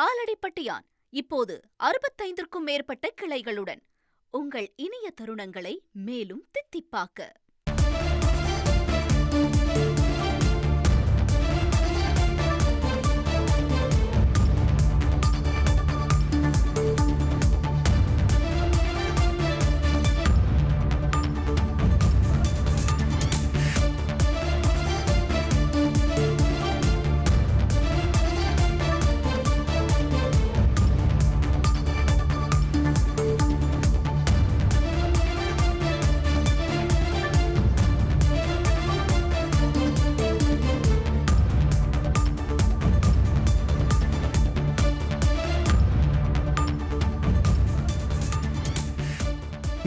ஆலடிப்பட்டியான் இப்போது 65க்கும் மேற்பட்ட கிளைகளுடன் உங்கள் இனிய தருணங்களை மேலும் தித்திப்பாக்க.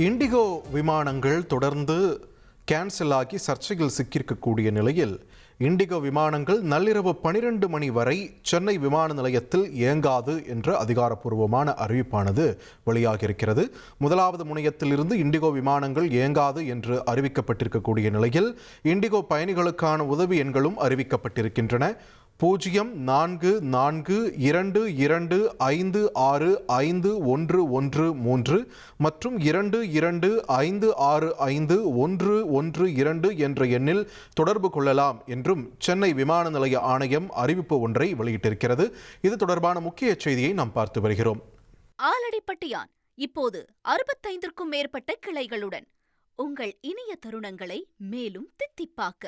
இண்டிகோ விமானங்கள் தொடர்ந்து கேன்சல் ஆகி சர்ச்சையில் சிக்கியிருக்கக்கூடிய நிலையில் இண்டிகோ விமானங்கள் நள்ளிரவு 12 மணி வரை சென்னை விமான நிலையத்தில் இயங்காது என்ற அதிகாரப்பூர்வமான அறிவிப்பானது வெளியாகியிருக்கிறது. முதலாவது முனையத்திலிருந்து இண்டிகோ விமானங்கள் இயங்காது என்று அறிவிக்கப்பட்டிருக்கக்கூடிய நிலையில் இண்டிகோ பயணிகளுக்கான உதவி எண்களும் அறிவிக்கப்பட்டிருக்கின்றன. 044225651113 மற்றும் 22565112 என்ற எண்ணில் தொடர்பு கொள்ளலாம் என்றும் சென்னை விமான நிலைய ஆணையம் அறிவிப்பு ஒன்றை வெளியிட்டிருக்கிறது. இது தொடர்பான முக்கிய செய்தியை நாம் பார்த்து வருகிறோம். ஆலடிப்பட்டியான் இப்போது 65க்கும் மேற்பட்ட கிளைகளுடன் உங்கள் இனிய தருணங்களை மேலும் தித்திப்பாக்க.